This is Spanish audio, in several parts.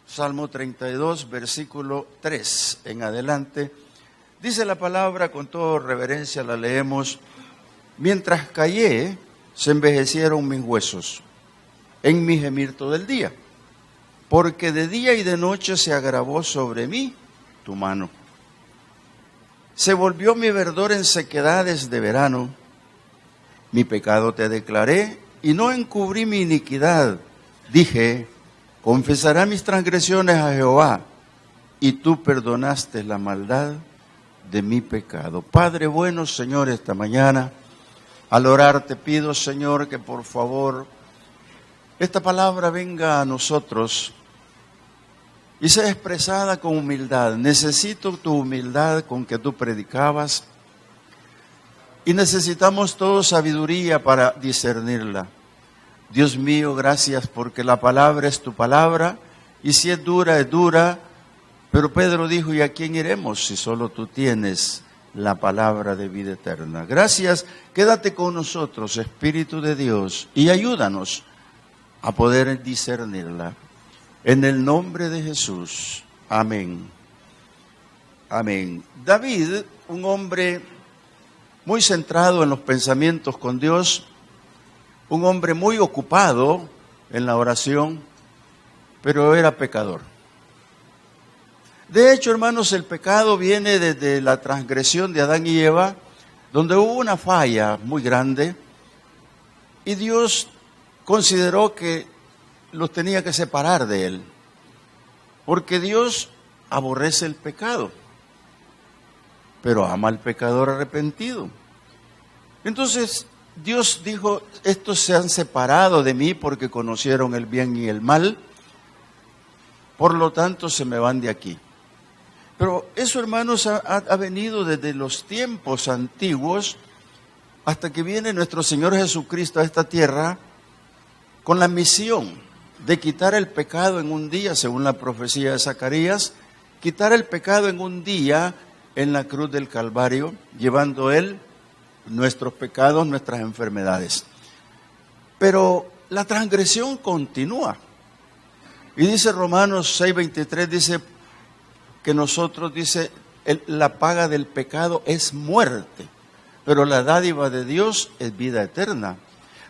Salmo 32, versículo 3 en adelante. Dice la palabra, con toda reverencia la leemos: mientras callé, se envejecieron mis huesos en mi gemir todo el día, porque de día y de noche se agravó sobre mí tu mano. Se volvió mi verdor en sequedades de verano. Mi pecado te declaré y no encubrí mi iniquidad. Dije: confesaré mis transgresiones a Jehová, y tú perdonaste la maldad de mi pecado. Padre bueno, Señor, esta mañana, al orar te pido, Señor, que por favor esta palabra venga a nosotros y sea expresada con humildad. Necesito tu humildad con que tú predicabas, y necesitamos toda sabiduría para discernirla. Dios mío, gracias porque la palabra es tu palabra, y si es dura, es dura. Pero Pedro dijo: ¿y a quién iremos si solo tú tienes la palabra de vida eterna? Gracias, quédate con nosotros, Espíritu de Dios, y ayúdanos a poder discernirla. En el nombre de Jesús, amén. Amén. David, un hombre muy centrado en los pensamientos con Dios, un hombre muy ocupado en la oración, pero era pecador. De hecho, hermanos, el pecado viene desde la transgresión de Adán y Eva, donde hubo una falla muy grande, y Dios consideró que los tenía que separar de él, porque Dios aborrece el pecado, pero ama al pecador arrepentido. Entonces Dios dijo: estos se han separado de mí porque conocieron el bien y el mal, por lo tanto se me van de aquí. Pero eso, hermanos, ha venido desde los tiempos antiguos hasta que viene nuestro Señor Jesucristo a esta tierra con la misión de quitar el pecado en un día, según la profecía de Zacarías, quitar el pecado en un día en la cruz del Calvario, llevando Él nuestros pecados, nuestras enfermedades. Pero la transgresión continúa. Y dice Romanos 6:23, dice que nosotros, dice, la paga del pecado es muerte, pero la dádiva de Dios es vida eterna.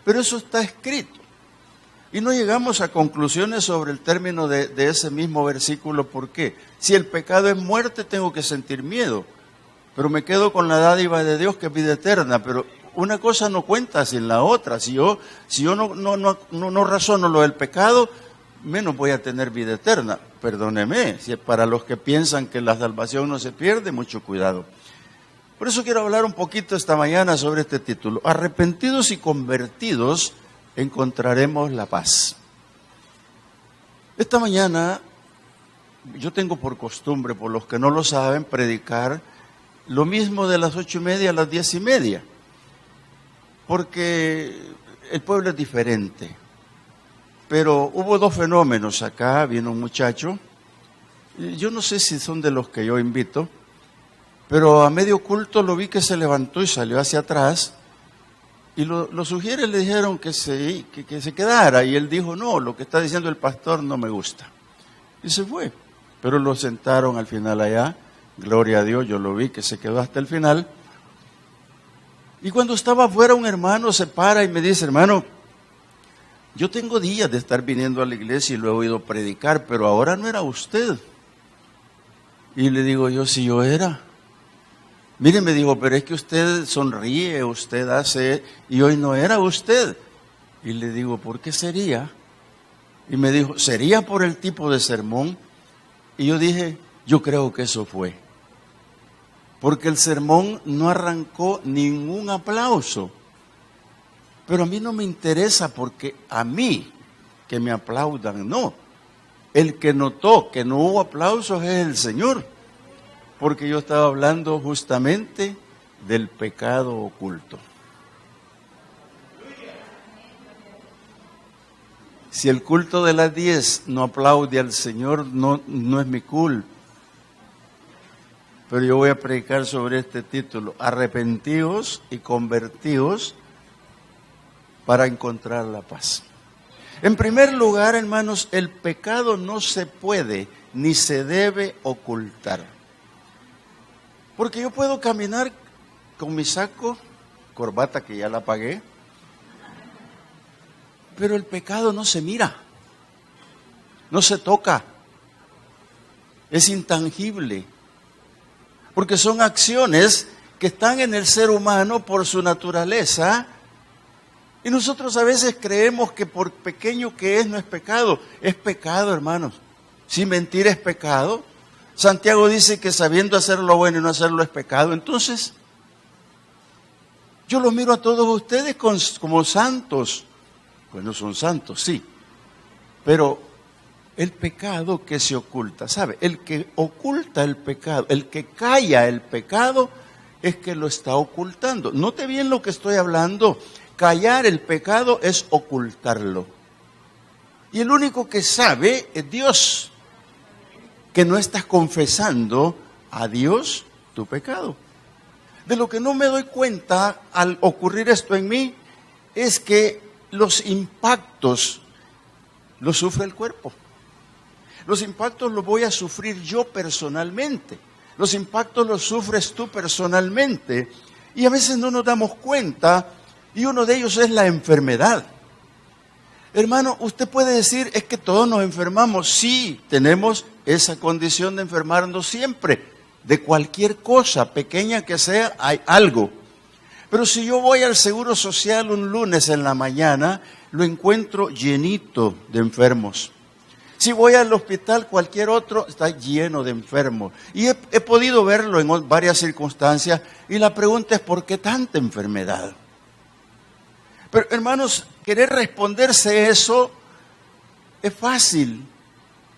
Pero eso está escrito. Y no llegamos a conclusiones sobre el término de ese mismo versículo. ¿Por qué? Si el pecado es muerte, tengo que sentir miedo, pero me quedo con la dádiva de Dios, que es vida eterna. Pero una cosa no cuenta sin la otra. Si yo no razono lo del pecado, menos voy a tener vida eterna. Perdóneme, si para los que piensan que la salvación no se pierde, mucho cuidado. Por eso quiero hablar un poquito esta mañana sobre este título: arrepentidos y convertidos encontraremos la paz. Esta mañana yo tengo por costumbre, por los que no lo saben, predicar lo mismo de las 8:30 a las 10:30, porque el pueblo es diferente. Pero hubo dos fenómenos acá. Vino un muchacho, yo no sé si son de los que yo invito, pero a medio culto lo vi que se levantó y salió hacia atrás, y los sugieres le dijeron que se quedara, y él dijo: no, lo que está diciendo el pastor no me gusta, y se fue. Pero lo sentaron al final allá, gloria a Dios, yo lo vi que se quedó hasta el final. Y cuando estaba afuera, un hermano se para y me dice: hermano, yo tengo días de estar viniendo a la iglesia y lo he oído predicar, pero ahora no era usted. Y le digo yo: si yo era. Mire, me dijo: pero es que usted sonríe, usted hace, y hoy no era usted. Y le digo: ¿por qué sería? Y me dijo: ¿sería por el tipo de sermón? Y yo dije: yo creo que eso fue. Porque el sermón no arrancó ningún aplauso. Pero a mí no me interesa, porque a mí que me aplaudan, no. El que notó que no hubo aplausos es el Señor, porque yo estaba hablando justamente del pecado oculto. Si el culto de las 10 no aplaude al Señor, no es mi culpa. pero yo voy a predicar sobre este título: arrepentíos y convertíos para encontrar la paz. En primer lugar, hermanos, el pecado no se puede ni se debe ocultar. Porque yo puedo caminar con mi saco, corbata que ya la pagué, pero el pecado no se mira, no se toca, es intangible. Porque son acciones que están en el ser humano por su naturaleza. Y nosotros a veces creemos que por pequeño que es, no es pecado. Es pecado, hermanos. Si mentir es pecado. Santiago dice que sabiendo hacer lo bueno y no hacerlo es pecado. Entonces, yo los miro a todos ustedes como santos. Bueno, son santos, sí. Pero el pecado que se oculta, ¿sabe? El que oculta el pecado, el que calla el pecado, es que lo está ocultando. Note bien lo que estoy hablando. Callar el pecado es ocultarlo. Y el único que sabe es Dios, que no estás confesando a Dios tu pecado. De lo que no me doy cuenta al ocurrir esto en mí, es que los impactos los sufre el cuerpo. Los impactos los voy a sufrir yo personalmente. Los impactos los sufres tú personalmente. Y a veces no nos damos cuenta, y uno de ellos es la enfermedad. Hermano, usted puede decir, es que todos nos enfermamos. Sí, tenemos esa condición de enfermarnos siempre. De cualquier cosa, pequeña que sea, hay algo. Pero si yo voy al Seguro Social un lunes en la mañana, lo encuentro llenito de enfermos. Si voy al hospital, cualquier otro está lleno de enfermos. Y he podido verlo en varias circunstancias. Y la pregunta es, ¿por qué tanta enfermedad? Pero, hermanos, querer responderse eso es fácil.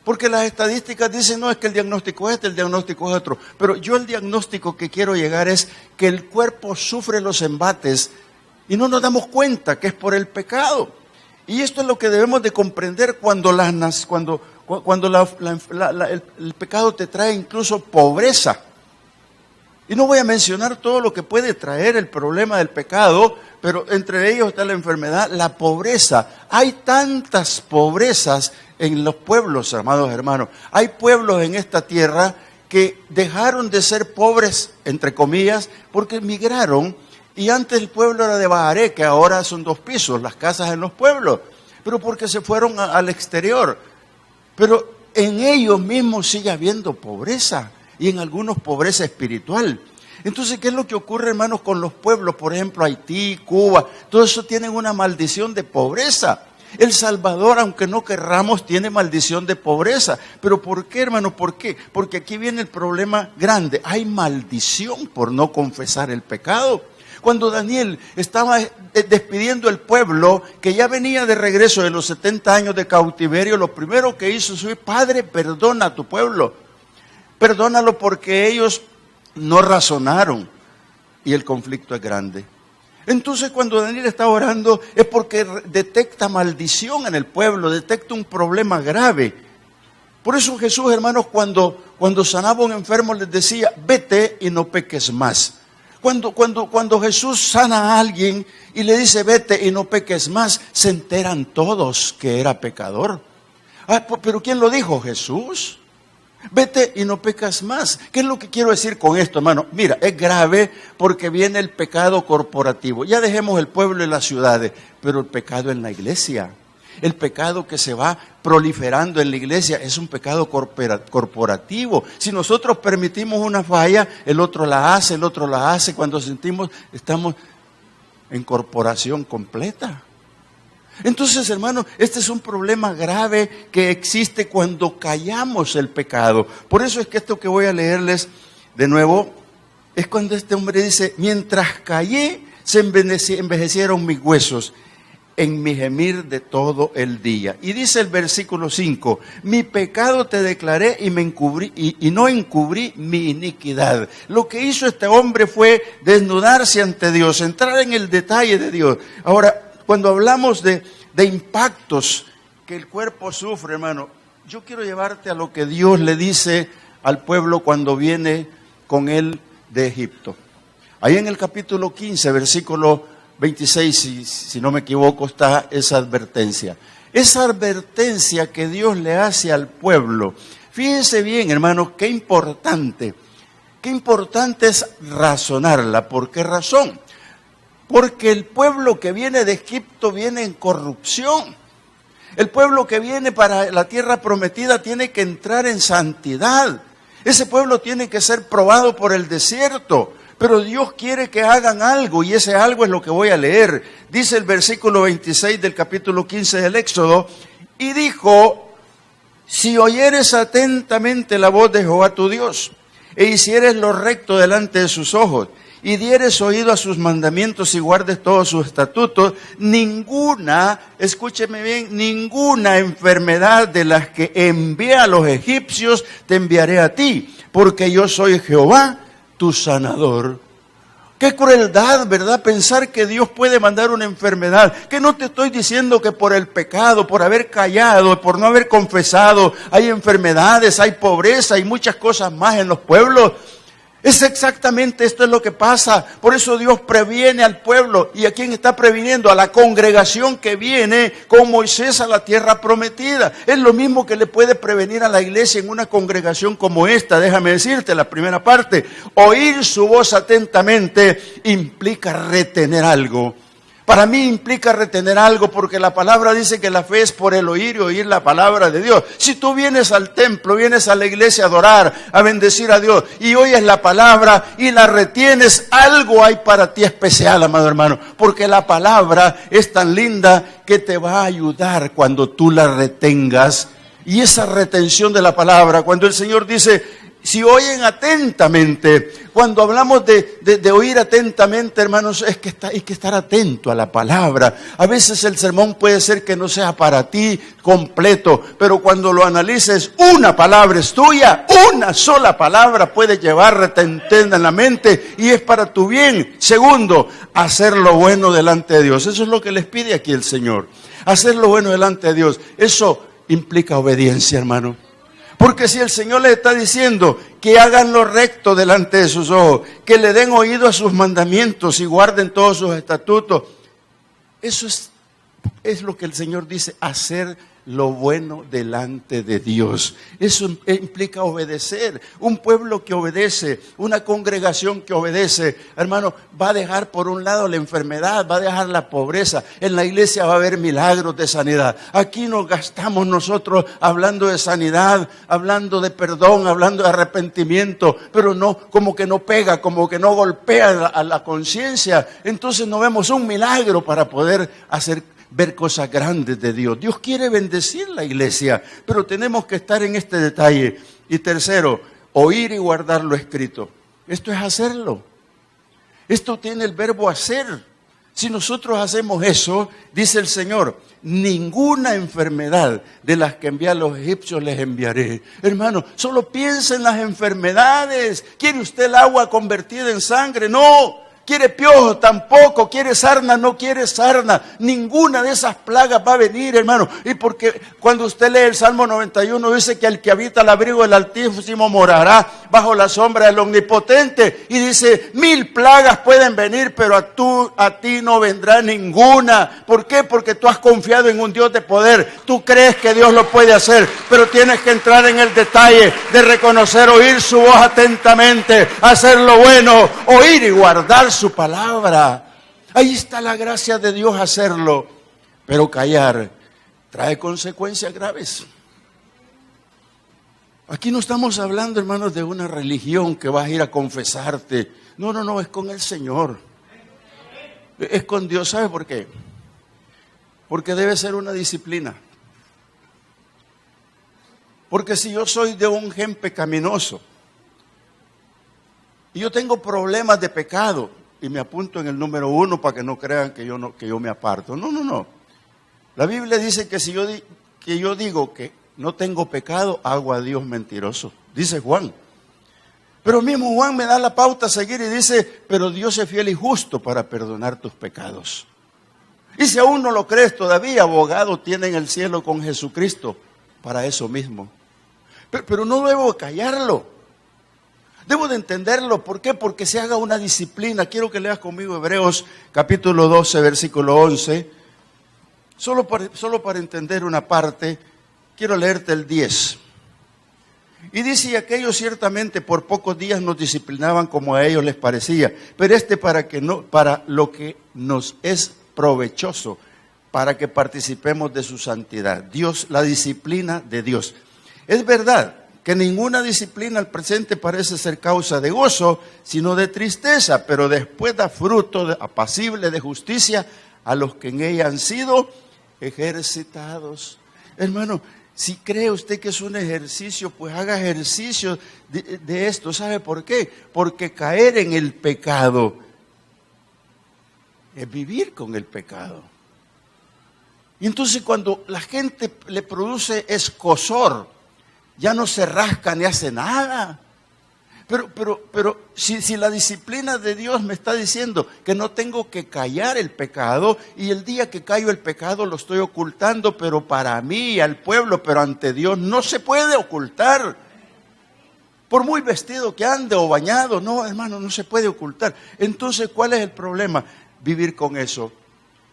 Porque las estadísticas dicen, no, es que el diagnóstico es este, el diagnóstico es otro. Pero yo el diagnóstico que quiero llegar es que el cuerpo sufre los embates y no nos damos cuenta que es por el pecado. Y esto es lo que debemos de comprender cuando el pecado te trae incluso pobreza. Y no voy a mencionar todo lo que puede traer el problema del pecado, pero entre ellos está la enfermedad, la pobreza. Hay tantas pobrezas en los pueblos, amados hermanos. Hay pueblos en esta tierra que dejaron de ser pobres, entre comillas, porque migraron. Y antes el pueblo era de Baharé, que ahora son 2 pisos, las casas en los pueblos. Pero porque se fueron al exterior. Pero en ellos mismos sigue habiendo pobreza. Y en algunos pobreza espiritual. Entonces, ¿qué es lo que ocurre, hermanos, con los pueblos? Por ejemplo, Haití, Cuba, todo eso tienen una maldición de pobreza. El Salvador, aunque no querramos, tiene maldición de pobreza. ¿Pero por qué, hermano? ¿Por qué? Porque aquí viene el problema grande. Hay maldición por no confesar el pecado. Cuando Daniel estaba despidiendo el pueblo, que ya venía de regreso de los 70 años de cautiverio, lo primero que hizo fue, Padre, perdona a tu pueblo. Perdónalo porque ellos no razonaron y el conflicto es grande. Entonces cuando Daniel está orando es porque detecta maldición en el pueblo, detecta un problema grave. Por eso Jesús, hermanos, cuando sanaba a un enfermo les decía, vete y no peques más. Cuando Jesús sana a alguien y le dice, vete y no peques más, se enteran todos que era pecador. ¿Pero quién lo dijo? Jesús. Vete y no pecas más. ¿Qué es lo que quiero decir con esto, hermano? Mira, es grave porque viene el pecado corporativo. Ya dejemos el pueblo y las ciudades, pero el pecado en la iglesia, el pecado que se va proliferando en la iglesia es un pecado corporativo. Si nosotros permitimos una falla, el otro la hace. Cuando sentimos, estamos en corporación completa. Entonces, hermano, este es un problema grave que existe cuando callamos el pecado. Por eso es que esto que voy a leerles de nuevo es cuando este hombre dice, mientras callé, se envejecieron mis huesos en mi gemir de todo el día. Y dice el versículo 5, mi pecado te declaré y me encubrí, y no encubrí mi iniquidad. Lo que hizo este hombre fue desnudarse ante Dios, entrar en el detalle de Dios. Ahora, cuando hablamos de impactos que el cuerpo sufre, hermano, yo quiero llevarte a lo que Dios le dice al pueblo cuando viene con él de Egipto. Ahí en el capítulo 15, versículo 26, si no me equivoco, está esa advertencia. Esa advertencia que Dios le hace al pueblo. Fíjense bien, hermanos, qué importante es razonarla. ¿Por qué razón? Porque el pueblo que viene de Egipto viene en corrupción. El pueblo que viene para la tierra prometida tiene que entrar en santidad. Ese pueblo tiene que ser probado por el desierto. Pero Dios quiere que hagan algo, y ese algo es lo que voy a leer. Dice el versículo 26 del capítulo 15 del Éxodo, y dijo: si oyeres atentamente la voz de Jehová tu Dios, e hicieres lo recto delante de sus ojos, y dieres oído a sus mandamientos y guardes todos sus estatutos, ninguna, escúcheme bien, ninguna enfermedad de las que envié a los egipcios te enviaré a ti, porque yo soy Jehová, tu sanador. Qué crueldad, ¿verdad? Pensar que Dios puede mandar una enfermedad. Que no te estoy diciendo que por el pecado, por haber callado, por no haber confesado, hay enfermedades, hay pobreza, hay muchas cosas más en los pueblos. Es exactamente esto es lo que pasa. Por eso Dios previene al pueblo. ¿Y a quién está previniendo? A la congregación que viene con Moisés a la tierra prometida. Es lo mismo que le puede prevenir a la iglesia en una congregación como esta. Déjame decirte la primera parte. Oír su voz atentamente implica retener algo. Para mí implica retener algo, porque la palabra dice que la fe es por el oír y oír la palabra de Dios. Si tú vienes al templo, vienes a la iglesia a adorar, a bendecir a Dios, y oyes la palabra y la retienes, algo hay para ti especial, amado hermano, porque la palabra es tan linda que te va a ayudar cuando tú la retengas. Y esa retención de la palabra, cuando el Señor dice: si oyen atentamente, cuando hablamos de oír atentamente, hermanos, es que hay que estar atento a la palabra. A veces el sermón puede ser que no sea para ti completo, pero cuando lo analices, una palabra es tuya, una sola palabra puede llevar retenida en la mente y es para tu bien. Segundo, hacer lo bueno delante de Dios. Eso es lo que les pide aquí el Señor. Hacer lo bueno delante de Dios. Eso implica obediencia, hermano. Porque si el Señor les está diciendo que hagan lo recto delante de sus ojos, que le den oído a sus mandamientos y guarden todos sus estatutos, eso es lo que el Señor dice, hacer lo bueno delante de Dios. Eso implica obedecer. Un pueblo que obedece, una congregación que obedece, hermano, va a dejar por un lado la enfermedad, va a dejar la pobreza. En la iglesia va a haber milagros de sanidad. Aquí nos gastamos nosotros hablando de sanidad, hablando de perdón, hablando de arrepentimiento, pero no, como que no pega, como que no golpea a la conciencia. Entonces no vemos un milagro para poder ver cosas grandes de Dios. Dios quiere bendecir la iglesia, pero tenemos que estar en este detalle. Y tercero, oír y guardar lo escrito. Esto es hacerlo. Esto tiene el verbo hacer. Si nosotros hacemos eso, dice el Señor, ninguna enfermedad de las que envié a los egipcios les enviaré. Hermano, solo piensa en las enfermedades. ¿Quiere usted el agua convertida en sangre? No. ¿Quiere piojo? Tampoco. ¿Quiere sarna? No quiere sarna. Ninguna de esas plagas va a venir, hermano. Y porque cuando usted lee el Salmo 91, dice que el que habita al abrigo del Altísimo morará bajo la sombra del Omnipotente. Y dice, 1000 plagas pueden venir, pero a ti no vendrá ninguna. ¿Por qué? Porque tú has confiado en un Dios de poder. Tú crees que Dios lo puede hacer, pero tienes que entrar en el detalle de reconocer, oír su voz atentamente, hacer lo bueno, oír y guardar su palabra. Ahí está la gracia de Dios hacerlo. Pero callar trae consecuencias graves. Aquí no estamos hablando, hermanos, de una religión que vas a ir a confesarte. No, es con el Señor. Es con Dios. ¿Sabe por qué? Porque debe ser una disciplina. Porque si yo soy de un gen pecaminoso y yo tengo problemas de pecado, y me apunto en el número 1 para que no crean que yo me aparto. No. La Biblia dice que si yo digo que no tengo pecado, hago a Dios mentiroso. Dice Juan. Pero mismo Juan me da la pauta a seguir y dice, pero Dios es fiel y justo para perdonar tus pecados. Y si aún no lo crees todavía, abogado tiene en el cielo con Jesucristo para eso mismo. Pero no debo callarlo. Debo de entenderlo. ¿Por qué? Porque se haga una disciplina. Quiero que leas conmigo Hebreos capítulo 12, versículo 11. Solo para entender una parte, quiero leerte el 10. Y dice, y aquellos ciertamente por pocos días nos disciplinaban como a ellos les parecía, pero para lo que nos es provechoso, para que participemos de su santidad. Dios, la disciplina de Dios. Es verdad que ninguna disciplina al presente parece ser causa de gozo, sino de tristeza, pero después da fruto apacible de justicia a los que en ella han sido ejercitados. Hermano, si cree usted que es un ejercicio, pues haga ejercicio de esto. ¿Sabe por qué? Porque caer en el pecado es vivir con el pecado. Y entonces cuando la gente le produce escozor, ya no se rasca ni hace nada. Pero si la disciplina de Dios me está diciendo que no tengo que callar el pecado, y el día que callo el pecado lo estoy ocultando, pero para mí, al pueblo, pero ante Dios no se puede ocultar. Por muy vestido que ande o bañado, no, hermano, no se puede ocultar. Entonces, ¿cuál es el problema? Vivir con eso.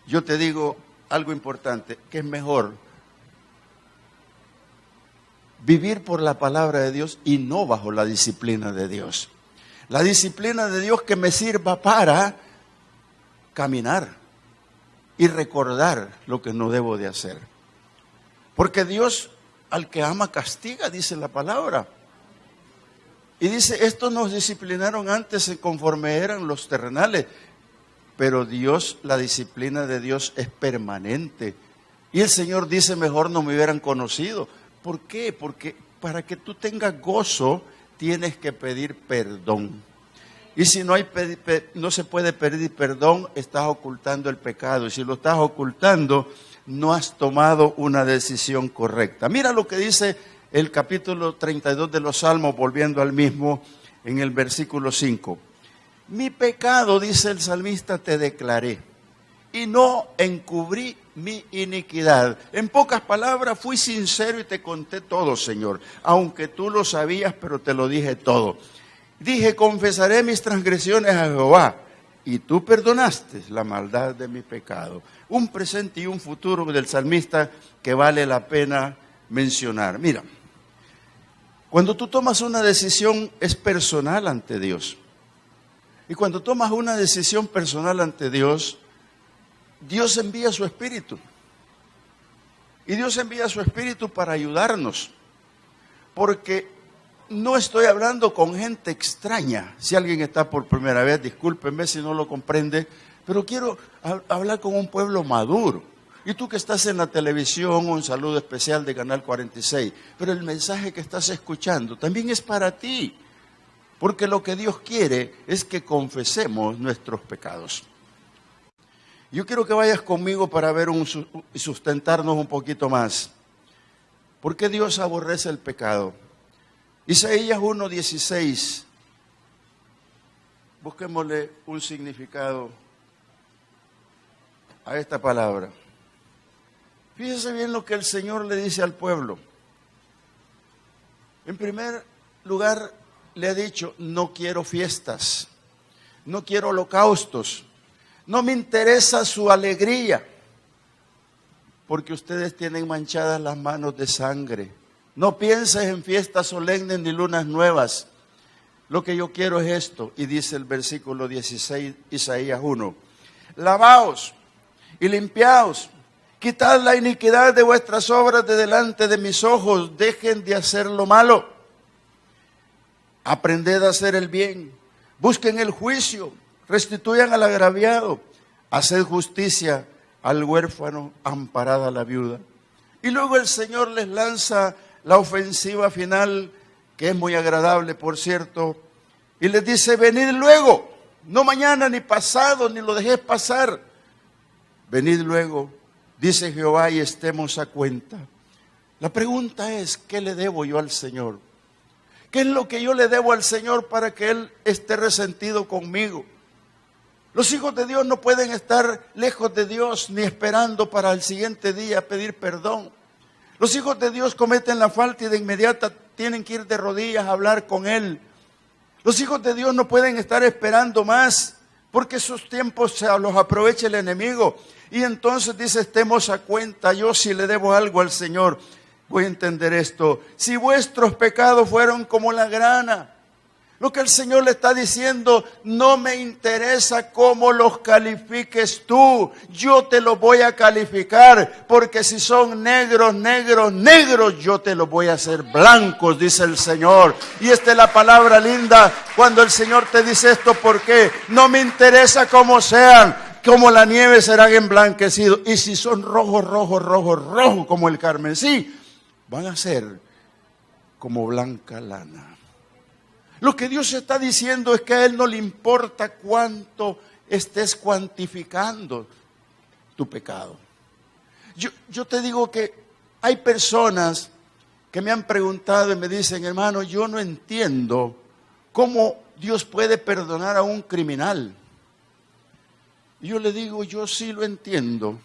Yo te digo algo importante, que es mejor vivir por la palabra de Dios y no bajo la disciplina de Dios. La disciplina de Dios que me sirva para caminar y recordar lo que no debo de hacer. Porque Dios al que ama castiga, dice la palabra. Y dice, estos nos disciplinaron antes conforme eran los terrenales. Pero Dios, la disciplina de Dios es permanente. Y el Señor dice, mejor no me hubieran conocido. ¿Por qué? Porque para que tú tengas gozo, tienes que pedir perdón. Y si no se puede pedir perdón, estás ocultando el pecado. Y si lo estás ocultando, no has tomado una decisión correcta. Mira lo que dice el capítulo 32 de los Salmos, volviendo al mismo, en el versículo 5. Mi pecado, dice el salmista, te declaré, y no encubrí mi iniquidad. En pocas palabras, fui sincero y te conté todo, Señor. Aunque tú lo sabías, pero te lo dije todo. Dije, confesaré mis transgresiones a Jehová, y tú perdonaste la maldad de mi pecado. Un presente y un futuro del salmista que vale la pena mencionar. Mira, cuando tú tomas una decisión es personal ante Dios. Y cuando tomas una decisión personal ante Dios, Dios envía su Espíritu. Y Dios envía su Espíritu para ayudarnos. Porque no estoy hablando con gente extraña. Si alguien está por primera vez, discúlpenme si no lo comprende, pero quiero hablar con un pueblo maduro. Y tú que estás en la televisión, un saludo especial de Canal 46. Pero el mensaje que estás escuchando también es para ti. Porque lo que Dios quiere es que confesemos nuestros pecados. Yo quiero que vayas conmigo para ver y sustentarnos un poquito más. ¿Por qué Dios aborrece el pecado? Isaías 1:16. Busquémosle un significado a esta palabra. Fíjese bien lo que el Señor le dice al pueblo. En primer lugar, le ha dicho, no quiero fiestas, no quiero holocaustos. No me interesa su alegría, porque ustedes tienen manchadas las manos de sangre. No pienses en fiestas solemnes ni lunas nuevas. Lo que yo quiero es esto. Y dice el versículo 16, Isaías 1. Lavaos y limpiaos. Quitad la iniquidad de vuestras obras de delante de mis ojos. Dejen de hacer lo malo. Aprended a hacer el bien. Busquen el juicio. Restituyan al agraviado, haced justicia al huérfano, amparad a la viuda. Y luego el Señor les lanza la ofensiva final, que es muy agradable, por cierto, y les dice, venid luego, no mañana ni pasado, ni lo dejéis pasar. Venid luego, dice Jehová, y estemos a cuenta. La pregunta es, ¿qué le debo yo al Señor? ¿Qué es lo que yo le debo al Señor para que Él esté resentido conmigo? Los hijos de Dios no pueden estar lejos de Dios ni esperando para el siguiente día pedir perdón. Los hijos de Dios cometen la falta y de inmediato tienen que ir de rodillas a hablar con Él. Los hijos de Dios no pueden estar esperando más, porque esos tiempos se los aprovecha el enemigo. Y entonces dice, estemos a cuenta, yo si le debo algo al Señor, voy a entender esto. Si vuestros pecados fueron como la grana, lo que el Señor le está diciendo, no me interesa cómo los califiques tú, yo te los voy a calificar, porque si son negros, negros, negros, yo te los voy a hacer blancos, dice el Señor. Y esta es la palabra linda cuando el Señor te dice esto, porque no me interesa cómo sean, como la nieve serán emblanquecidos, y si son rojos, rojos, rojos, rojos como el carmesí, van a ser como blanca lana. Lo que Dios está diciendo es que a Él no le importa cuánto estés cuantificando tu pecado. Yo te digo que hay personas que me han preguntado y me dicen, hermano, yo no entiendo cómo Dios puede perdonar a un criminal. Y yo le digo, yo sí lo entiendo,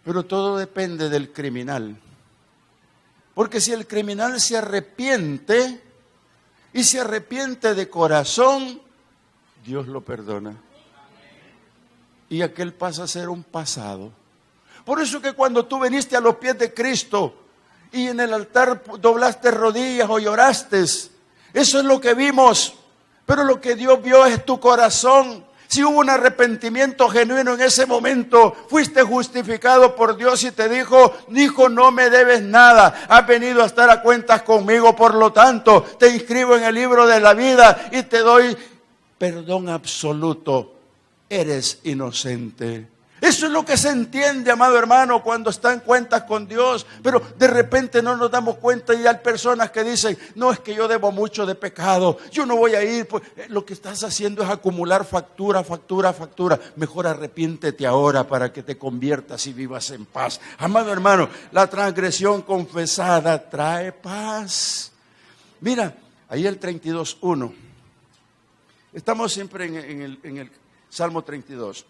pero todo depende del criminal. Porque si el criminal se arrepiente, y se arrepiente de corazón, Dios lo perdona. Y aquel pasa a ser un pasado. Por eso que cuando tú viniste a los pies de Cristo, y en el altar doblaste rodillas o lloraste, eso es lo que vimos. Pero lo que Dios vio es tu corazón. Si hubo un arrepentimiento genuino en ese momento, fuiste justificado por Dios y te dijo, hijo, no me debes nada, has venido a estar a cuentas conmigo, por lo tanto, te inscribo en el libro de la vida y te doy perdón absoluto, eres inocente. Eso es lo que se entiende, amado hermano, cuando está en cuentas con Dios, pero de repente no nos damos cuenta y hay personas que dicen, no, es que yo debo mucho de pecado, yo no voy a ir, pues lo que estás haciendo es acumular factura, factura, factura. Mejor arrepiéntete ahora para que te conviertas y vivas en paz. Amado hermano, la transgresión confesada trae paz. Mira, ahí el 32:1. Estamos siempre en el Salmo 32.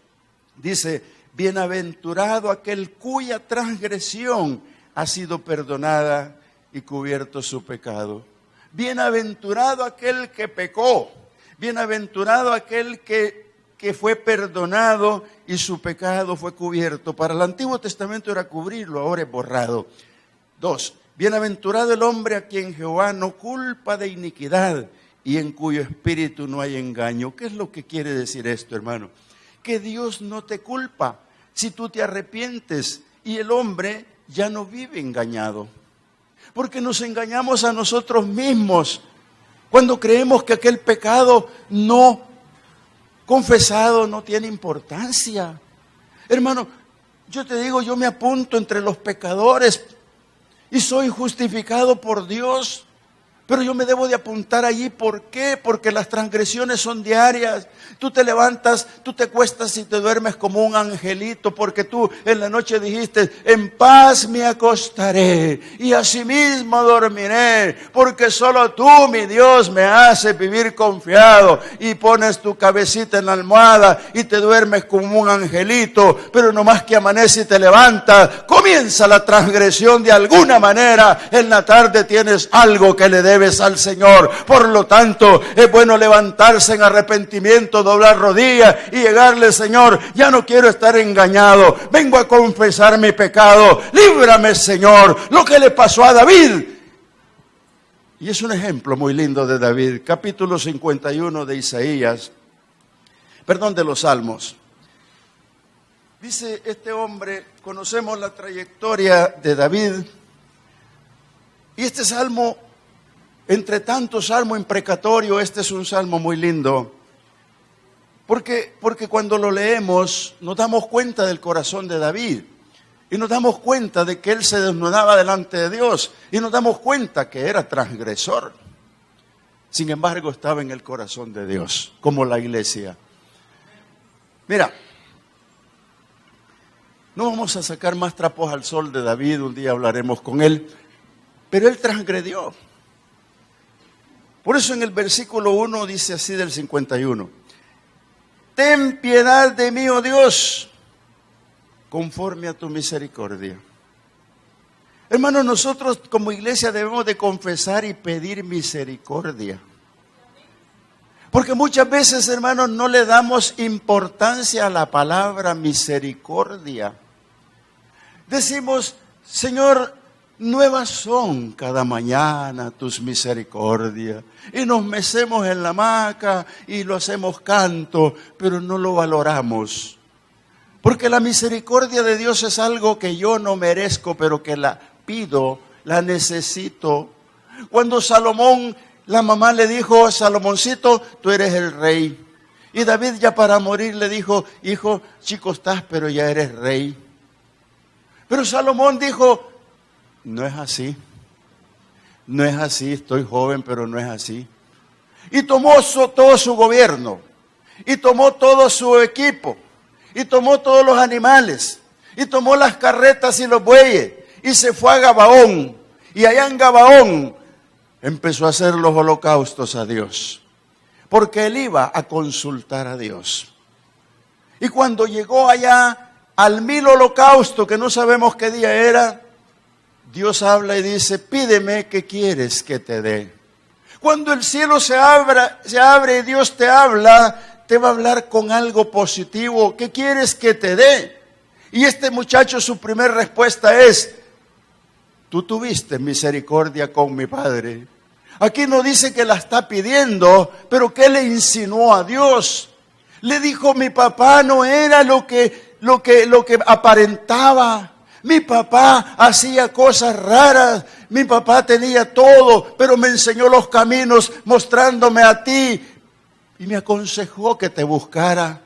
Dice, bienaventurado aquel cuya transgresión ha sido perdonada y cubierto su pecado. Bienaventurado aquel que pecó. Bienaventurado aquel que fue perdonado y su pecado fue cubierto. Para el Antiguo Testamento era cubrirlo, ahora es borrado. 2. Bienaventurado el hombre a quien Jehová no culpa de iniquidad y en cuyo espíritu no hay engaño. ¿Qué es lo que quiere decir esto, hermano? Que Dios no te culpa si tú te arrepientes, y el hombre ya no vive engañado. Porque nos engañamos a nosotros mismos cuando creemos que aquel pecado no confesado no tiene importancia. Hermano, yo te digo, yo me apunto entre los pecadores y soy justificado por Dios. Pero yo me debo de apuntar allí, ¿por qué? Porque las transgresiones son diarias. Tú te levantas, tú te acuestas y te duermes como un angelito, porque tú en la noche dijiste, en paz me acostaré y asimismo dormiré, porque solo tú, mi Dios, me haces vivir confiado. Y pones tu cabecita en la almohada y te duermes como un angelito, pero nomás que amanece y te levantas, comienza la transgresión de alguna manera. En la tarde tienes algo que le debes al Señor. Por lo tanto, es bueno levantarse en arrepentimiento, doblar rodillas y llegarle, Señor, ya no quiero estar engañado, vengo a confesar mi pecado, líbrame, Señor. Lo que le pasó a David, y es un ejemplo muy lindo de David, capítulo 51 de Isaías, de los Salmos. Dice este hombre, conocemos la trayectoria de David, y este salmo, entre tantos salmos imprecatorios, este es un salmo muy lindo, porque cuando lo leemos nos damos cuenta del corazón de David, y nos damos cuenta de que él se desnudaba delante de Dios, y nos damos cuenta que era transgresor. Sin embargo, estaba en el corazón de Dios, como la iglesia. Mira, no vamos a sacar más trapos al sol de David, un día hablaremos con él, pero él transgredió. Por eso en el versículo 1 dice así del 51, ten piedad de mí, oh Dios, conforme a tu misericordia. Hermanos, nosotros como iglesia debemos de confesar y pedir misericordia. Porque muchas veces, hermanos, no le damos importancia a la palabra misericordia. Decimos, Señor, nuevas son cada mañana tus misericordias. Y nos mecemos en la hamaca y lo hacemos canto, pero no lo valoramos. Porque la misericordia de Dios es algo que yo no merezco, pero que la pido, la necesito. Cuando Salomón, la mamá le dijo, Salomoncito, tú eres el rey. Y David ya para morir le dijo, hijo, chico estás, pero ya eres rey. Pero Salomón dijo, no es así. No es así, estoy joven, pero no es así. Y tomó todo su gobierno, y tomó todo su equipo, y tomó todos los animales, y tomó las carretas y los bueyes, y se fue a Gabaón. Y allá en Gabaón empezó a hacer los holocaustos a Dios, porque él iba a consultar a Dios. Y cuando llegó allá al 1000 holocausto, que no sabemos qué día era, Dios habla y dice, pídeme qué quieres que te dé. Cuando el cielo se abre y Dios te habla, te va a hablar con algo positivo. ¿Qué quieres que te dé? Y este muchacho, su primera respuesta es, tú tuviste misericordia con mi padre. Aquí no dice que la está pidiendo, pero ¿qué le insinuó a Dios? Le dijo, mi papá no era lo que aparentaba. Mi papá hacía cosas raras, mi papá tenía todo, pero me enseñó los caminos mostrándome a ti y me aconsejó que te buscara.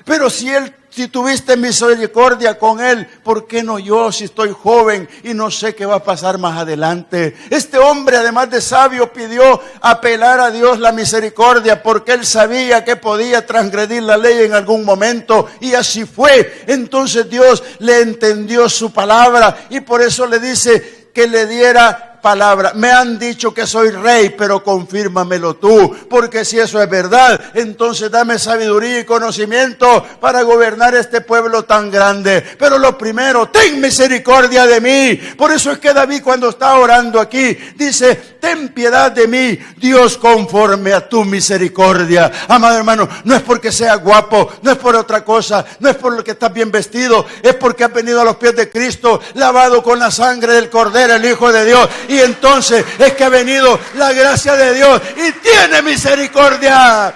Pero si tuviste misericordia con él, ¿por qué no yo si estoy joven y no sé qué va a pasar más adelante? Este hombre, además de sabio, pidió apelar a Dios la misericordia porque él sabía que podía transgredir la ley en algún momento y así fue. Entonces Dios le entendió su palabra y por eso le dice que le diera palabra. Me han dicho que soy rey, pero confírmamelo tú, porque si eso es verdad, entonces dame sabiduría y conocimiento para gobernar este pueblo tan grande. Pero lo primero, ten misericordia de mí. Por eso es que David, cuando está orando aquí, dice, ten piedad de mí, Dios, conforme a tu misericordia. Amado hermano, no es porque sea guapo, no es por otra cosa, no es por lo que estás bien vestido, es porque has venido a los pies de Cristo, lavado con la sangre del Cordero, el Hijo de Dios. Y entonces es que ha venido la gracia de Dios y tiene misericordia.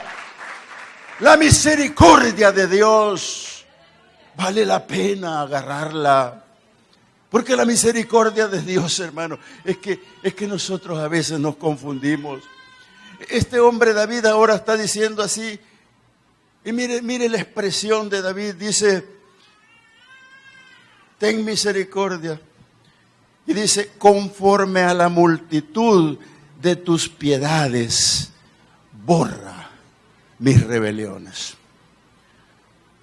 La misericordia de Dios vale la pena agarrarla. Porque la misericordia de Dios, hermano, es que nosotros a veces nos confundimos. Este hombre David ahora está diciendo así. Y mire la expresión de David. Dice, ten misericordia. Y dice, conforme a la multitud de tus piedades, borra mis rebeliones.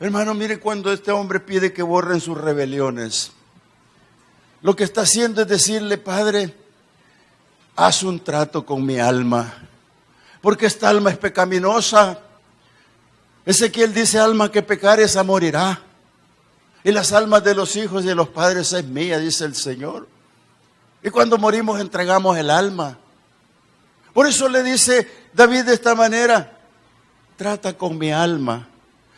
Hermano, mire cuando este hombre pide que borren sus rebeliones. Lo que está haciendo es decirle, Padre, haz un trato con mi alma, porque esta alma es pecaminosa. Ezequiel dice, alma que pecare esa morirá. Y las almas de los hijos y de los padres es mía, dice el Señor. Y cuando morimos entregamos el alma. Por eso le dice David de esta manera, trata con mi alma.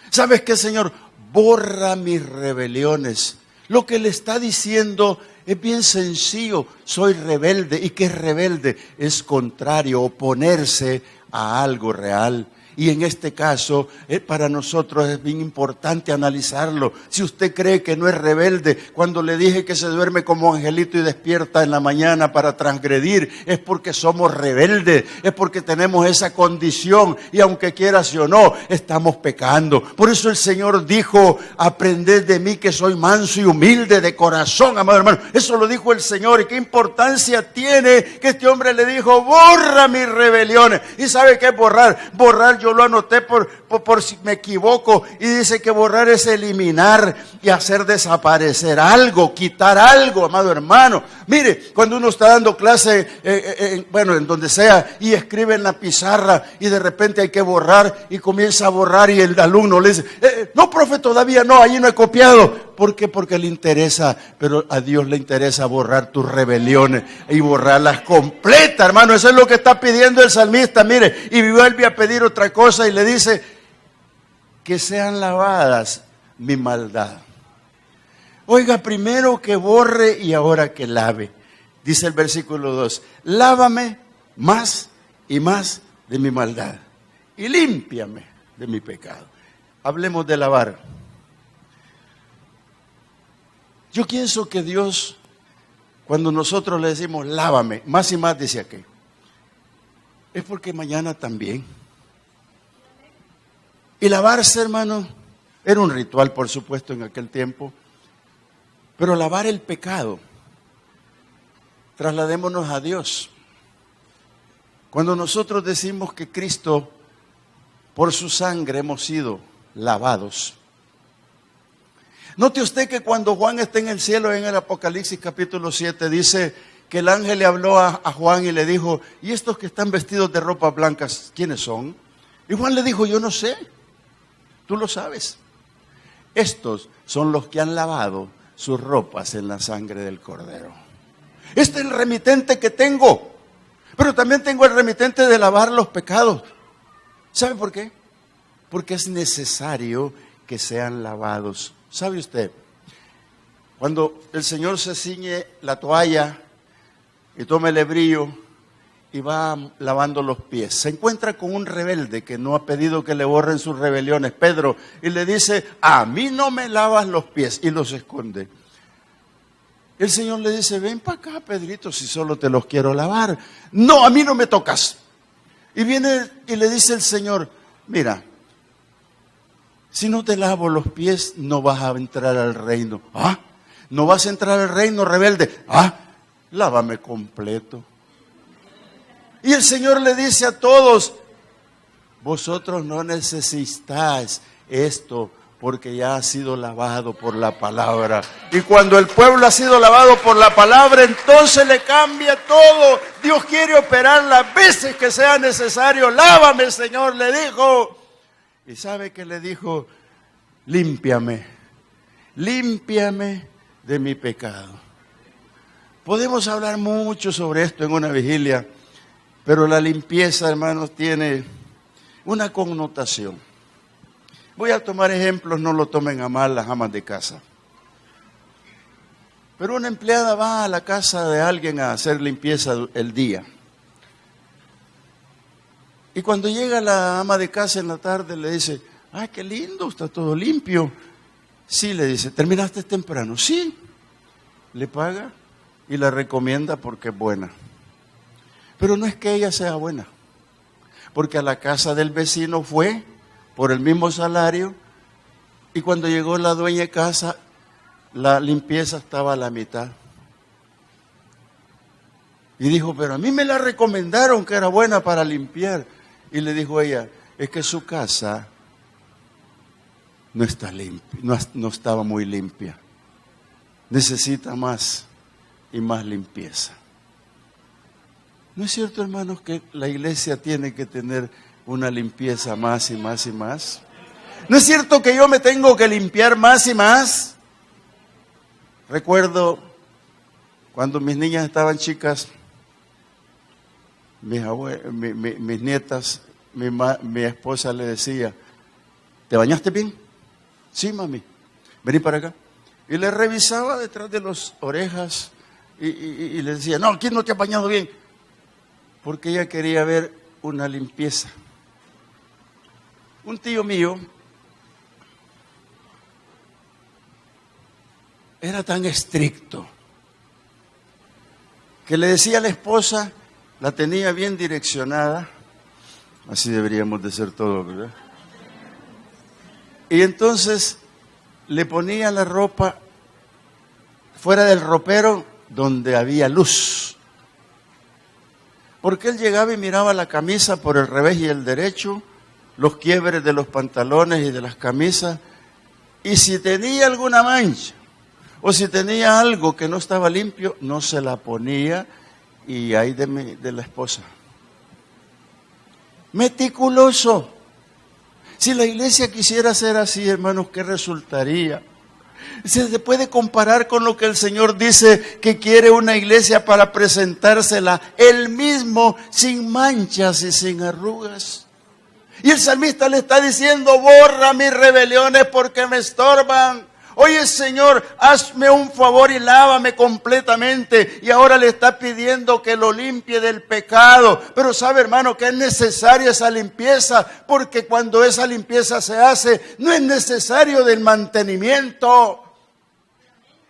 ¿Sabes qué, Señor? Borra mis rebeliones. Lo que le está diciendo es bien sencillo. Soy rebelde. ¿Y qué es rebelde? Es contrario, oponerse a algo real. Y en este caso, para nosotros es bien importante analizarlo. Si usted cree que no es rebelde, cuando le dije que se duerme como angelito y despierta en la mañana para transgredir, es porque somos rebeldes, es porque tenemos esa condición y aunque quieras o no, estamos pecando. Por eso el Señor dijo, aprended de mí que soy manso y humilde de corazón, amado hermano. Eso lo dijo el Señor. ¿Y qué importancia tiene que este hombre le dijo, borra mis rebeliones? ¿Y sabe qué es borrar? Borrar, yo lo anoté por si me equivoco, y dice que borrar es eliminar y hacer desaparecer algo, quitar algo, amado hermano. Mire, cuando uno está dando clase, en donde sea, y escribe en la pizarra, y de repente hay que borrar, y comienza a borrar, y el alumno le dice, no, profe, todavía no, allí no he copiado. ¿Por qué? Porque le interesa, pero a Dios le interesa borrar tus rebeliones y borrarlas completas, hermano. Eso es lo que está pidiendo el salmista, mire. Y vuelve a pedir otra cosa y le dice, que sean lavadas mi maldad. Oiga, primero que borre y ahora que lave. Dice el versículo 2, lávame más y más de mi maldad y límpiame de mi pecado. Hablemos de lavar. Yo pienso que Dios, cuando nosotros le decimos lávame, más y más, dice aquí, es porque mañana también. Y lavarse, hermano, era un ritual, por supuesto, en aquel tiempo, pero lavar el pecado, trasladémonos a Dios. Cuando nosotros decimos que Cristo, por su sangre hemos sido lavados. Note usted que cuando Juan está en el cielo, en el Apocalipsis capítulo 7, dice que el ángel le habló a Juan y le dijo, ¿y estos que están vestidos de ropas blancas, quiénes son? Y Juan le dijo, yo no sé, tú lo sabes. Estos son los que han lavado sus ropas en la sangre del Cordero. Este es el remitente que tengo, pero también tengo el remitente de lavar los pecados. ¿Sabe por qué? Porque es necesario que sean lavados. ¿Sabe usted? Cuando el Señor se ciñe la toalla y toma el hebrillo y va lavando los pies, se encuentra con un rebelde que no ha pedido que le borren sus rebeliones, Pedro, y le dice, a mí no me lavas los pies, y los esconde. El Señor le dice, ven para acá, Pedrito, si solo te los quiero lavar. No, a mí no me tocas. Y viene y le dice el Señor, mira, si no te lavo los pies, no vas a entrar al reino. ¿Ah? ¿No vas a entrar al reino, rebelde? ¿Ah? Lávame completo. Y el Señor le dice a todos, vosotros no necesitáis esto, porque ya ha sido lavado por la palabra. Y cuando el pueblo ha sido lavado por la palabra, entonces le cambia todo. Dios quiere operar las veces que sea necesario. Lávame, Señor, le dijo. ¿Y sabe qué le dijo? Límpiame, límpiame de mi pecado. Podemos hablar mucho sobre esto en una vigilia, pero la limpieza, hermanos, tiene una connotación. Voy a tomar ejemplos, no lo tomen a mal las amas de casa. Pero una empleada va a la casa de alguien a hacer limpieza el día. Y cuando llega la ama de casa en la tarde le dice, ¡ay, qué lindo! Está todo limpio. Sí, le dice, ¿terminaste temprano? Sí. Le paga y la recomienda porque es buena. Pero no es que ella sea buena, porque a la casa del vecino fue por el mismo salario y cuando llegó la dueña de casa, la limpieza estaba a la mitad. Y dijo, pero a mí me la recomendaron que era buena para limpiar. Y le dijo ella, es que su casa no está limpia, no estaba muy limpia. Necesita más y más limpieza. ¿No es cierto, hermanos, que la iglesia tiene que tener una limpieza más y más y más? ¿No es cierto que yo me tengo que limpiar más y más? Recuerdo cuando mis niñas estaban chicas, mis nietas, mi esposa le decía, ¿te bañaste bien? Sí, mami, vení para acá. Y le revisaba detrás de las orejas y le decía, no, aquí no te has bañado bien. Porque ella quería ver una limpieza. Un tío mío era tan estricto que le decía a la esposa, la tenía bien direccionada, así deberíamos de ser todos, ¿verdad? Y entonces le ponía la ropa fuera del ropero donde había luz. Porque él llegaba y miraba la camisa por el revés y el derecho, los quiebres de los pantalones y de las camisas, y si tenía alguna mancha, o si tenía algo que no estaba limpio, no se la ponía, y ahí de la esposa. Meticuloso. Si la iglesia quisiera ser así, hermanos, ¿qué resultaría? Se puede comparar con lo que el Señor dice que quiere una iglesia para presentársela Él mismo sin manchas y sin arrugas. Y el salmista le está diciendo, borra mis rebeliones porque me estorban. Oye, Señor, hazme un favor y lávame completamente. Y ahora le está pidiendo que lo limpie del pecado. Pero sabe, hermano, que es necesaria esa limpieza, porque cuando esa limpieza se hace, no es necesario del mantenimiento.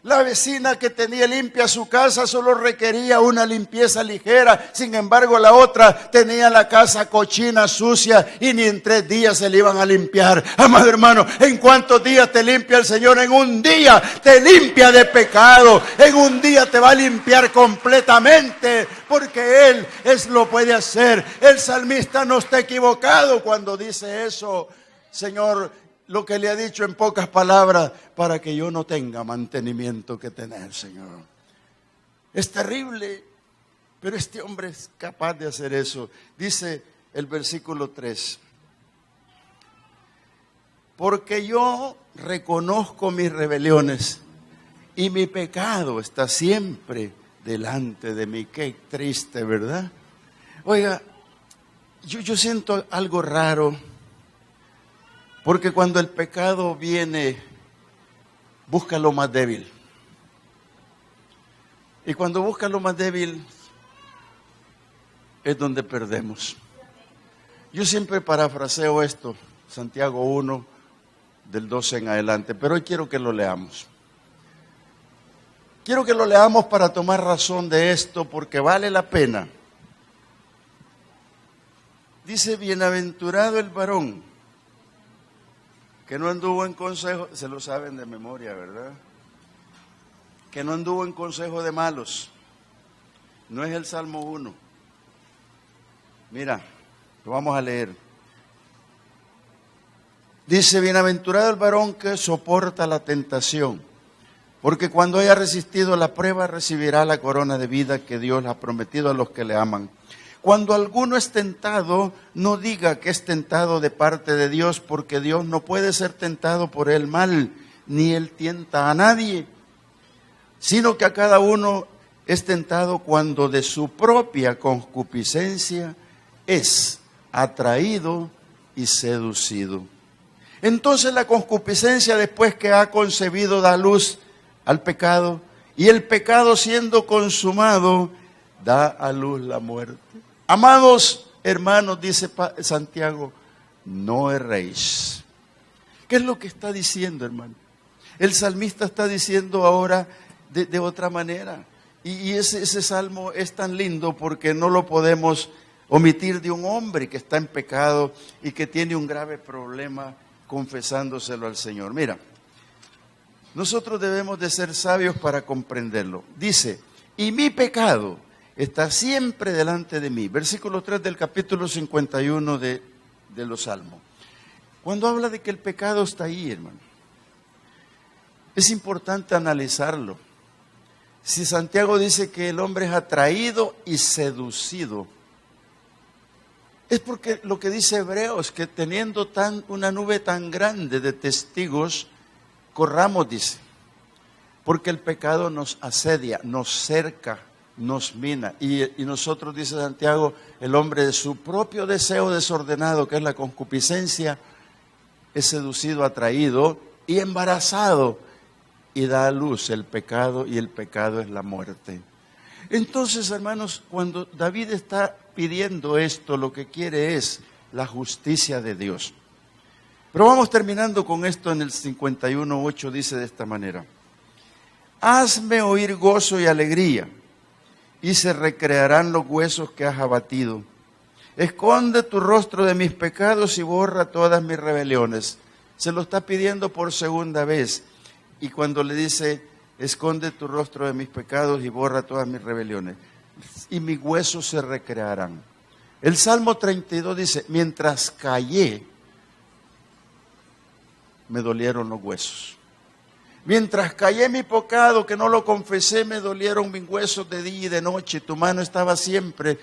La vecina que tenía limpia su casa solo requería una limpieza ligera. Sin embargo, la otra tenía la casa cochina, sucia, y ni en 3 días se le iban a limpiar. Amado hermano, ¿en cuántos días te limpia el Señor? En un día te limpia de pecado. En un día te va a limpiar completamente, porque Él lo puede hacer. El salmista no está equivocado cuando dice eso. Señor, lo que le ha dicho en pocas palabras, para que yo no tenga mantenimiento que tener, Señor. Es terrible, pero este hombre es capaz de hacer eso. Dice el versículo 3. Porque yo reconozco mis rebeliones y mi pecado está siempre delante de mí. Qué triste, ¿verdad? Oiga, yo siento algo raro. Porque cuando el pecado viene, busca lo más débil. Y cuando busca lo más débil, es donde perdemos. Yo siempre parafraseo esto, Santiago 1, del 12 en adelante, pero hoy quiero que lo leamos. Quiero que lo leamos para tomar razón de esto, porque vale la pena. Dice, bienaventurado el varón que no anduvo en consejo, se lo saben de memoria, ¿verdad? Que no anduvo en consejo de malos. No es el Salmo 1. Mira, lo vamos a leer. Dice, bienaventurado el varón que soporta la tentación, porque cuando haya resistido la prueba recibirá la corona de vida que Dios le ha prometido a los que le aman. Cuando alguno es tentado, no diga que es tentado de parte de Dios, porque Dios no puede ser tentado por el mal, ni Él tienta a nadie, sino que a cada uno es tentado cuando de su propia concupiscencia es atraído y seducido. Entonces la concupiscencia, después que ha concebido, da luz al pecado, y el pecado, siendo consumado, da a luz la muerte. Amados hermanos, dice Santiago, no erréis. ¿Qué es lo que está diciendo, hermano? El salmista está diciendo ahora de otra manera. Y ese salmo es tan lindo porque no lo podemos omitir de un hombre que está en pecado y que tiene un grave problema confesándoselo al Señor. Mira, nosotros debemos de ser sabios para comprenderlo. Dice, y mi pecado está siempre delante de mí. Versículo 3 del capítulo 51 de los Salmos. Cuando habla de que el pecado está ahí, hermano, es importante analizarlo. Si Santiago dice que el hombre es atraído y seducido, es porque lo que dice Hebreos, que teniendo una nube tan grande de testigos, corramos, dice, porque el pecado nos asedia, nos cerca, nos mina. Y nosotros, dice Santiago, el hombre de su propio deseo desordenado, que es la concupiscencia, es seducido, atraído y embarazado, y da a luz el pecado, y el pecado es la muerte. Entonces, hermanos, cuando David está pidiendo esto, lo que quiere es la justicia de Dios. Pero vamos terminando con esto. En el 51:8 dice de esta manera: hazme oír gozo y alegría, y se recrearán los huesos que has abatido. Esconde tu rostro de mis pecados y borra todas mis rebeliones. Se lo está pidiendo por segunda vez. Y cuando le dice, esconde tu rostro de mis pecados y borra todas mis rebeliones, y mis huesos se recrearán. El Salmo 32 dice, mientras callé, me dolieron los huesos. Mientras callé mi pecado, que no lo confesé, me dolieron mis huesos de día y de noche. Tu mano estaba siempre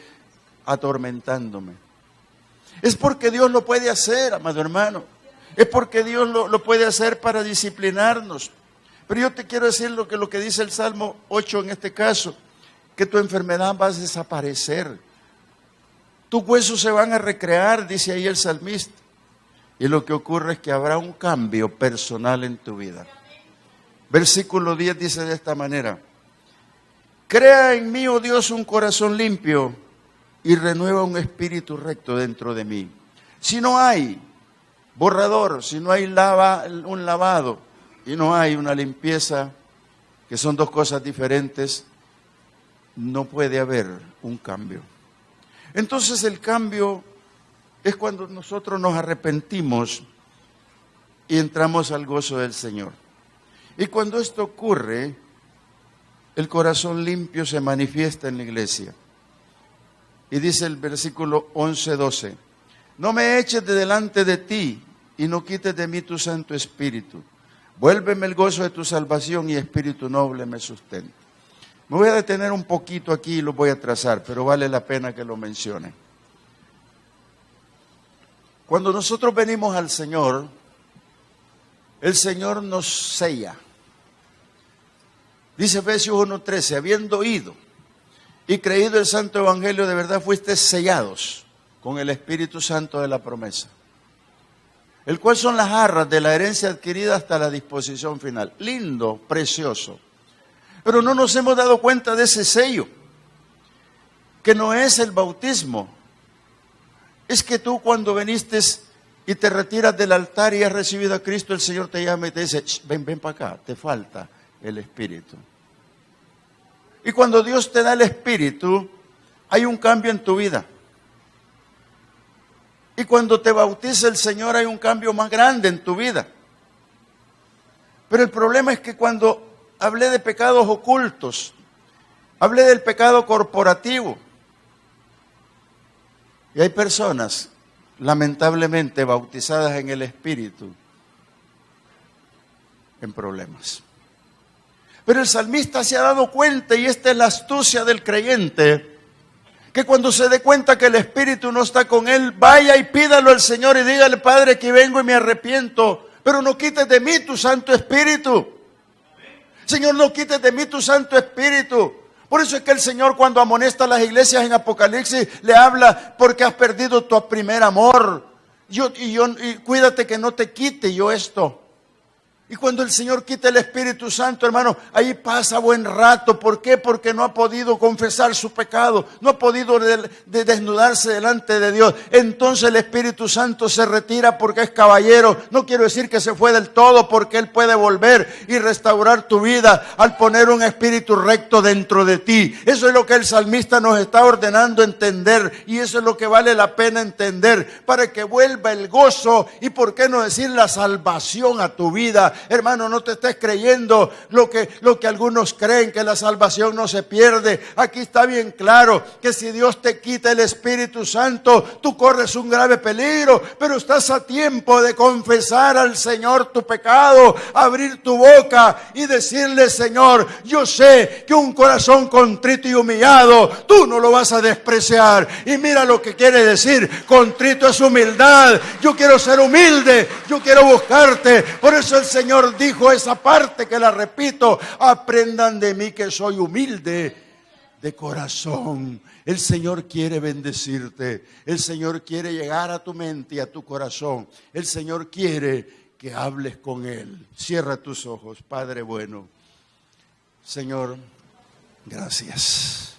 atormentándome. Es porque Dios lo puede hacer, amado hermano. Es porque Dios lo puede hacer para disciplinarnos. Pero yo te quiero decir lo que dice el Salmo 8 en este caso, que tu enfermedad va a desaparecer. Tus huesos se van a recrear, dice ahí el salmista. Y lo que ocurre es que habrá un cambio personal en tu vida. Versículo 10 dice de esta manera: crea en mí, oh Dios, un corazón limpio y renueva un espíritu recto dentro de mí. Si no hay borrador, si no hay un lavado y no hay una limpieza, que son dos cosas diferentes, no puede haber un cambio. Entonces el cambio es cuando nosotros nos arrepentimos y entramos al gozo del Señor. Y cuando esto ocurre, el corazón limpio se manifiesta en la iglesia. Y dice el versículo 11-12, no me eches de delante de ti y no quites de mí tu Santo Espíritu. Vuélveme el gozo de tu salvación y espíritu noble me sustente. Me voy a detener un poquito aquí y lo voy a trazar, pero vale la pena que lo mencione. Cuando nosotros venimos al Señor, el Señor nos sella. Dice Efesios 1:13, habiendo oído y creído el santo evangelio, de verdad fuiste sellados con el Espíritu Santo de la promesa, el cual son las arras de la herencia adquirida hasta la disposición final. Lindo, precioso. Pero no nos hemos dado cuenta de ese sello, que no es el bautismo. Es que tú cuando viniste y te retiras del altar y has recibido a Cristo, el Señor te llama y te dice, ven para acá, te falta el Espíritu. Y cuando Dios te da el Espíritu, hay un cambio en tu vida. Y cuando te bautiza el Señor, hay un cambio más grande en tu vida. Pero el problema es que cuando hablé de pecados ocultos, hablé del pecado corporativo, y hay personas, lamentablemente, bautizadas en el Espíritu, en problemas. Pero el salmista se ha dado cuenta, y esta es la astucia del creyente, que cuando se dé cuenta que el Espíritu no está con él, vaya y pídalo al Señor y dígale, Padre, que vengo y me arrepiento, pero no quites de mí tu Santo Espíritu. Señor, no quites de mí tu Santo Espíritu. Por eso es que el Señor, cuando amonesta a las iglesias en Apocalipsis, le habla, porque has perdido tu primer amor. Y cuídate que no te quite yo esto. Y cuando el Señor quita el Espíritu Santo, hermano, ahí pasa buen rato. ¿Por qué? Porque no ha podido confesar su pecado, no ha podido desnudarse delante de Dios. Entonces el Espíritu Santo se retira porque es caballero. No quiero decir que se fue del todo, porque Él puede volver y restaurar tu vida al poner un espíritu recto dentro de ti. Eso es lo que el salmista nos está ordenando entender, y eso es lo que vale la pena entender, para que vuelva el gozo y, por qué no decir, la salvación a tu vida. Hermano, no te estés creyendo lo que algunos creen, que la salvación no se pierde. Aquí está bien claro que si Dios te quita el Espíritu Santo, tú corres un grave peligro, pero estás a tiempo de confesar al Señor tu pecado, abrir tu boca y decirle, Señor, yo sé que un corazón contrito y humillado, tú no lo vas a despreciar. Y mira lo que quiere decir, contrito es humildad. Yo quiero ser humilde, yo quiero buscarte. Por eso el Señor dijo esa parte, que la repito, aprendan de mí que soy humilde de corazón. El Señor quiere bendecirte, el Señor quiere llegar a tu mente y a tu corazón, el Señor quiere que hables con Él. Cierra tus ojos, Padre bueno. Señor, gracias.